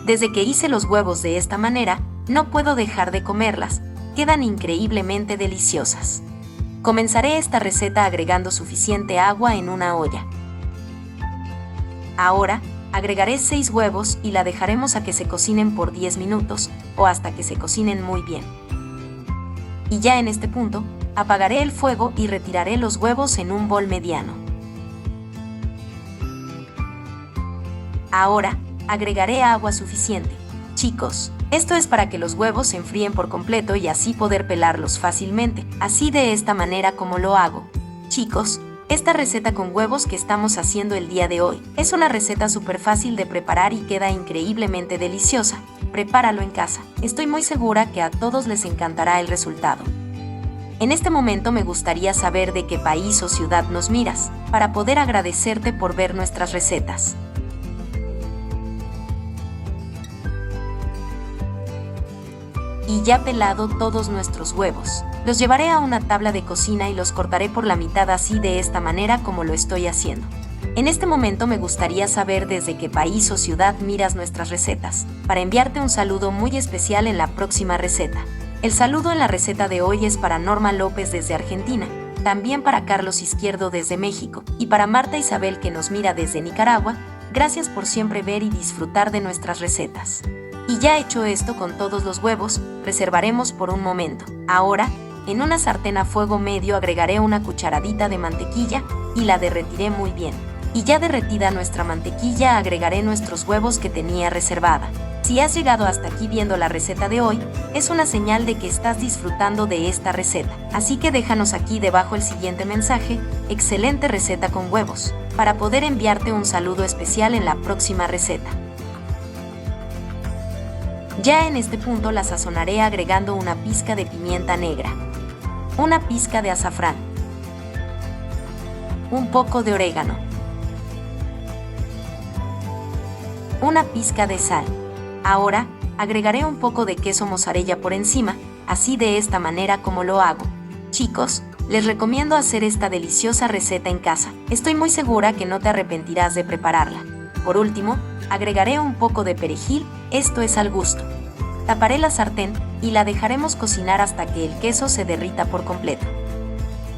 Desde que hice los huevos de esta manera, no puedo dejar de comerlas, quedan increíblemente deliciosas. Comenzaré esta receta agregando suficiente agua en una olla. Ahora, agregaré 6 huevos y la dejaremos a que se cocinen por 10 minutos o hasta que se cocinen muy bien. Y ya en este punto, apagaré el fuego y retiraré los huevos en un bol mediano. Ahora, agregaré agua suficiente. Chicos, esto es para que los huevos se enfríen por completo y así poder pelarlos fácilmente, así de esta manera como lo hago. Chicos, esta receta con huevos que estamos haciendo el día de hoy es una receta súper fácil de preparar y queda increíblemente deliciosa. Prepáralo en casa, estoy muy segura que a todos les encantará el resultado. En este momento me gustaría saber de qué país o ciudad nos miras, para poder agradecerte por ver nuestras recetas. Y ya pelado todos nuestros huevos, los llevaré a una tabla de cocina y los cortaré por la mitad así de esta manera como lo estoy haciendo. En este momento me gustaría saber desde qué país o ciudad miras nuestras recetas, para enviarte un saludo muy especial en la próxima receta. El saludo en la receta de hoy es para Norma López desde Argentina, también para Carlos Izquierdo desde México, y para Marta Isabel que nos mira desde Nicaragua. Gracias por siempre ver y disfrutar de nuestras recetas. Y ya hecho esto con todos los huevos, reservaremos por un momento. Ahora, en una sartén a fuego medio agregaré una cucharadita de mantequilla y la derretiré muy bien. Y ya derretida nuestra mantequilla agregaré nuestros huevos que tenía reservada. Si has llegado hasta aquí viendo la receta de hoy, es una señal de que estás disfrutando de esta receta. Así que déjanos aquí debajo el siguiente mensaje: excelente receta con huevos, para poder enviarte un saludo especial en la próxima receta. Ya en este punto la sazonaré agregando una pizca de pimienta negra, una pizca de azafrán, un poco de orégano, una pizca de sal. Ahora, agregaré un poco de queso mozzarella por encima, así de esta manera como lo hago. Chicos, les recomiendo hacer esta deliciosa receta en casa. Estoy muy segura que no te arrepentirás de prepararla. Por último, agregaré un poco de perejil, esto es al gusto. Taparé la sartén y la dejaremos cocinar hasta que el queso se derrita por completo.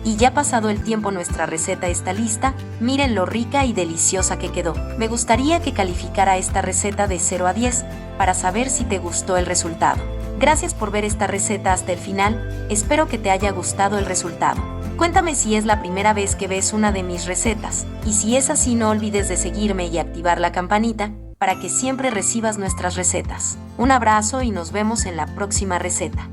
Y ya pasado el tiempo nuestra receta está lista, miren lo rica y deliciosa que quedó. Me gustaría que calificara esta receta de 0 a 10, para saber si te gustó el resultado. Gracias por ver esta receta hasta el final, espero que te haya gustado el resultado. Cuéntame si es la primera vez que ves una de mis recetas, y si es así no olvides de seguirme y activar la campanita, para que siempre recibas nuestras recetas. Un abrazo y nos vemos en la próxima receta.